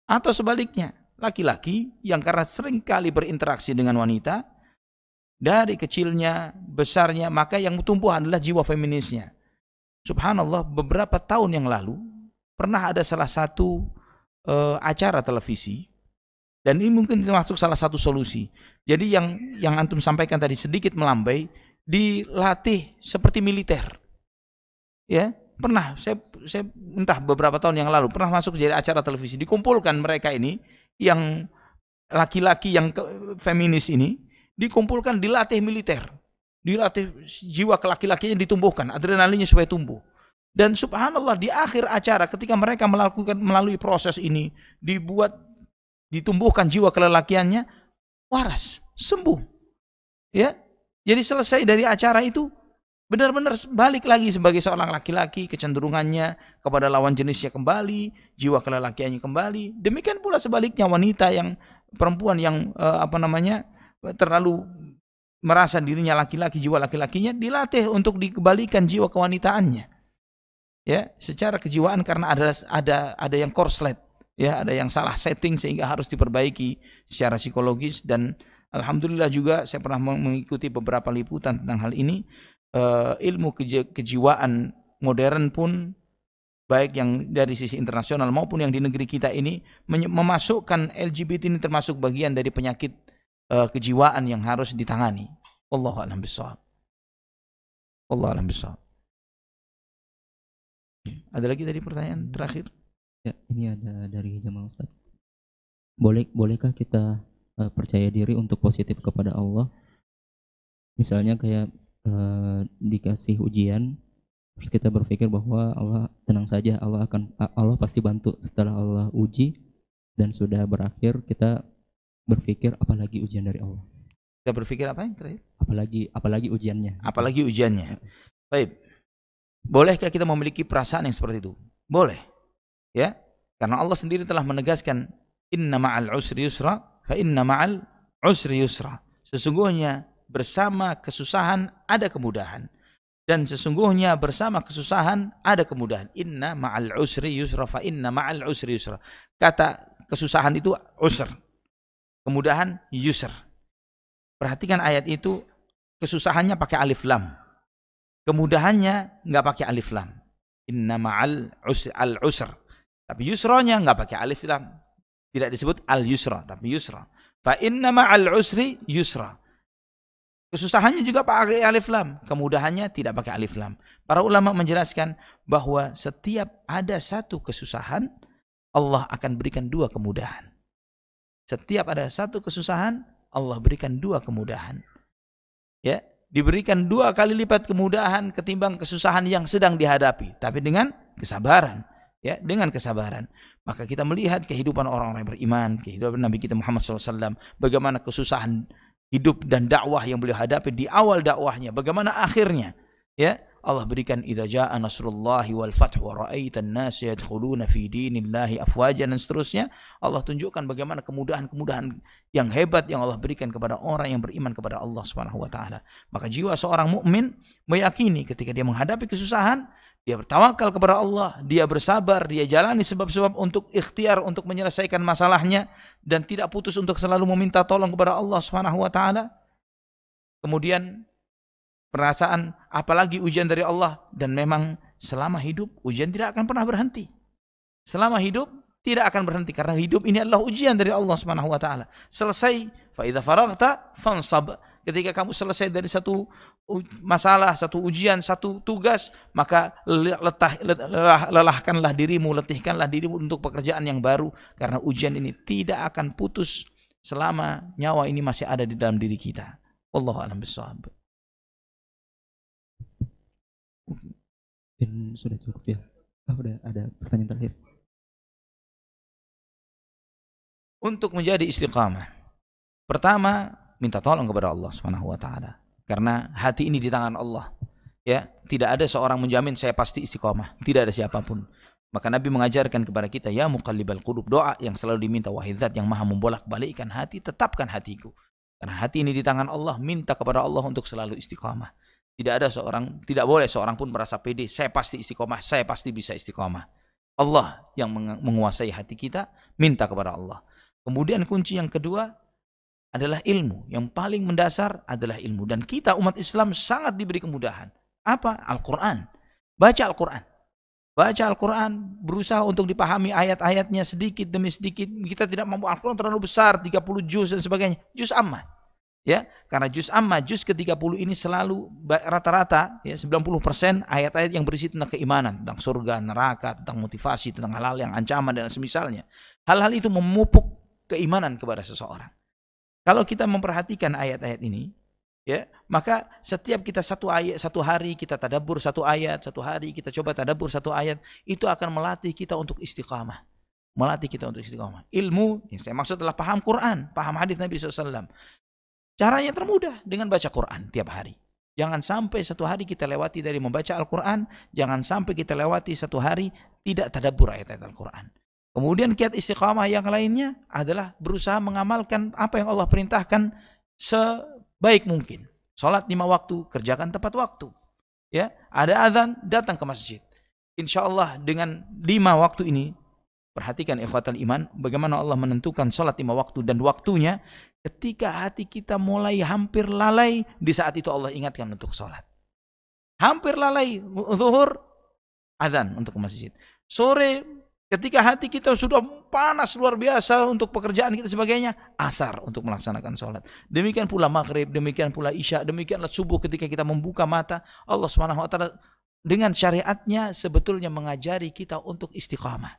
Atau sebaliknya, laki-laki yang karena sering kali berinteraksi dengan wanita, dari kecilnya, besarnya, maka yang tumbuh adalah jiwa feminisnya. Subhanallah, beberapa tahun yang lalu, pernah ada salah satu acara televisi, dan ini mungkin termasuk salah satu solusi. Jadi yang antum sampaikan tadi sedikit melambai, dilatih seperti militer. Ya, pernah saya entah beberapa tahun yang lalu pernah masuk jadi acara televisi, dikumpulkan mereka ini yang laki-laki yang feminis ini dikumpulkan, dilatih militer, dilatih jiwa kelaki-lakinya ditumbuhkan, adrenalinnya supaya tumbuh. Dan subhanallah di akhir acara ketika mereka melalui proses ini ditumbuhkan jiwa kelelakiannya, waras, sembuh. Ya. Jadi selesai dari acara itu benar-benar balik lagi sebagai seorang laki-laki, kecenderungannya kepada lawan jenisnya kembali, jiwa kelelakiannya kembali. Demikian pula sebaliknya wanita yang perempuan yang terlalu merasa dirinya laki-laki, jiwa laki-lakinya dilatih untuk dikembalikan jiwa kewanitaannya. Ya, secara kejiwaan karena ada yang korslet, ya, ada yang salah setting sehingga harus diperbaiki secara psikologis. Dan alhamdulillah juga saya pernah mengikuti beberapa liputan tentang hal ini. Ilmu kejiwaan modern pun baik yang dari sisi internasional maupun yang di negeri kita ini memasukkan LGBT ini termasuk bagian dari penyakit kejiwaan yang harus ditangani. Wallahu a'lam bishawab. Wallahu a'lam bishawab. Ada lagi tadi pertanyaan terakhir? Ya, ini ada dari jamaah Ustaz. Bolehkah kita percaya diri untuk positif kepada Allah? Misalnya kayak dikasih ujian, terus kita berpikir bahwa Allah tenang saja, Allah pasti bantu. Setelah Allah uji dan sudah berakhir, kita berpikir apalagi ujian dari Allah. Kita berpikir apa yang terakhir? Apalagi ujiannya. Apalagi ujiannya. Baik. Bolehkah kita memiliki perasaan yang seperti itu? Boleh. Ya. Karena Allah sendiri telah menegaskan, inna ma'al usri yusra, fa inna ma'al usri yusra. Sesungguhnya bersama kesusahan ada kemudahan. Dan sesungguhnya bersama kesusahan ada kemudahan. Inna ma'al usri yusra, fa inna ma'al usri yusra. Kata kesusahan itu usr. Kemudahan yusr. Perhatikan ayat itu, kesusahannya pakai alif lam. Kemudahannya enggak pakai alif lam. Inna ma'al usr. Tapi yusranya enggak pakai alif lam. Tidak disebut al-yusra, tapi yusra. Fa inna ma'al usri yusra. Kesusahannya juga pakai alif lam, kemudahannya tidak pakai alif lam. Para ulama menjelaskan bahwa setiap ada satu kesusahan, Allah akan berikan dua kemudahan. Setiap ada satu kesusahan, Allah berikan dua kemudahan. Ya, diberikan 2 kali lipat kemudahan ketimbang kesusahan yang sedang dihadapi, tapi dengan kesabaran. Ya, dengan kesabaran. Maka kita melihat kehidupan orang-orang yang beriman, kehidupan Nabi kita Muhammad SAW, bagaimana kesusahan hidup dan dakwah yang beliau hadapi di awal dakwahnya, bagaimana akhirnya. Ya, Allah berikan idza jaa nasrullahi wal fath wa ra'aitan nas yadkhuluna fi dinillahi afwajan, dan seterusnya. Allah tunjukkan bagaimana kemudahan-kemudahan yang hebat yang Allah berikan kepada orang yang beriman kepada Allah Subhanahu wa taala. Maka jiwa seorang mukmin meyakini ketika dia menghadapi kesusahan, dia bertawakal kepada Allah, dia bersabar, dia jalani sebab-sebab untuk ikhtiar untuk menyelesaikan masalahnya dan tidak putus untuk selalu meminta tolong kepada Allah Subhanahu wa taala. Kemudian perasaan apalagi ujian dari Allah, dan memang selama hidup ujian tidak akan pernah berhenti. Selama hidup tidak akan berhenti karena hidup ini adalah ujian dari Allah Subhanahu wa taala. Selesai, fa idza faraghta fansab. Ketika kamu selesai dari satu masalah, satu ujian, satu tugas, maka lelahkanlah dirimu, letihkanlah dirimu untuk pekerjaan yang baru, karena ujian ini tidak akan putus selama nyawa ini masih ada di dalam diri kita. Wallahu a'lam bishawab. Sudah cukup ya. Udah ada pertanyaan terakhir. Untuk menjadi istiqamah, pertama minta tolong kepada Allah Subhanahu wa taala, karena hati ini di tangan Allah. Ya, tidak ada seorang menjamin saya pasti istiqamah, tidak ada siapapun. Maka Nabi mengajarkan kepada kita, ya muqallibal qulub, doa yang selalu diminta, wahai zat yang maha membolak-balikkan hati, tetapkan hatiku. Karena hati ini di tangan Allah, minta kepada Allah untuk selalu istiqamah. Tidak ada seorang, tidak boleh seorang pun merasa pede, saya pasti istiqamah, saya pasti bisa istiqamah. Allah yang menguasai hati kita, minta kepada Allah. Kemudian kunci yang kedua adalah ilmu. Yang paling mendasar adalah ilmu. Dan kita umat Islam sangat diberi kemudahan. Apa? Al-Quran. Baca Al-Quran. Baca Al-Quran, berusaha untuk dipahami ayat-ayatnya sedikit demi sedikit. Kita tidak mampu, Al-Quran terlalu besar, 30 juz dan sebagainya. Juz amma. Ya, karena juz amma, juz ke-30 ini selalu rata-rata ya 90% ayat-ayat yang berisi tentang keimanan, tentang surga, neraka, tentang motivasi, tentang hal-hal yang ancaman dan semisalnya. Hal-hal itu memupuk keimanan kepada seseorang. Kalau kita memperhatikan ayat-ayat ini, ya, maka setiap kita satu hari kita tadabbur satu ayat, satu hari kita coba tadabbur satu ayat, itu akan melatih kita untuk istiqamah. Melatih kita untuk istiqamah. Ilmu, yang saya maksud adalah paham Quran, paham hadis Nabi SAW. Caranya termudah dengan baca Quran tiap hari. Jangan sampai satu hari kita lewati dari membaca Al-Quran, jangan sampai kita lewati satu hari tidak tadabbur ayat-ayat Al-Quran. Kemudian kiat istiqamah yang lainnya adalah berusaha mengamalkan apa yang Allah perintahkan sebaik mungkin. Salat 5 waktu, kerjakan tepat waktu. Ya, ada azan, datang ke masjid. Insyaallah dengan 5 waktu ini, perhatikan ikhwatal iman, bagaimana Allah menentukan salat 5 waktu dan waktunya ketika hati kita mulai hampir lalai, di saat itu Allah ingatkan untuk salat. Hampir lalai, zuhur, azan untuk ke masjid. Sore Ketika hati kita sudah panas luar biasa untuk pekerjaan kita sebagainya, asar untuk melaksanakan sholat. Demikian pula maghrib, demikian pula isya, demikianlah subuh ketika kita membuka mata. Allah Subhanahu wa taala dengan syariatnya sebetulnya mengajari kita untuk istiqamah.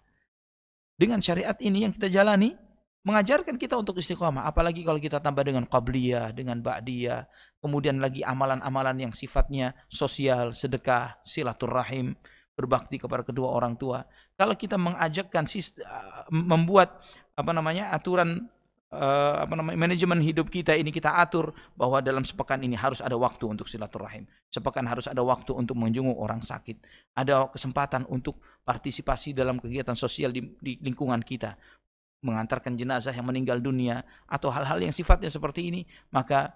Dengan syariat ini yang kita jalani, mengajarkan kita untuk istiqamah. Apalagi kalau kita tambah dengan qabliyah, dengan ba'diyah, kemudian lagi amalan-amalan yang sifatnya sosial, sedekah, silaturahim, berbakti kepada kedua orang tua. Kalau kita mengajakkan membuat aturan manajemen hidup kita ini, kita atur bahwa dalam sepekan ini harus ada waktu untuk silaturahim, sepekan harus ada waktu untuk menjenguk orang sakit, ada kesempatan untuk partisipasi dalam kegiatan sosial di lingkungan kita, mengantarkan jenazah yang meninggal dunia atau hal-hal yang sifatnya seperti ini, maka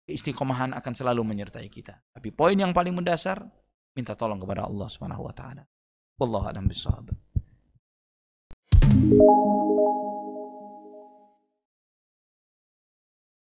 keistiqomahan akan selalu menyertai kita. Tapi poin yang paling mendasar, minta tolong kepada Allah Subhanahu wa taala. Wallahu a'lam bishawab.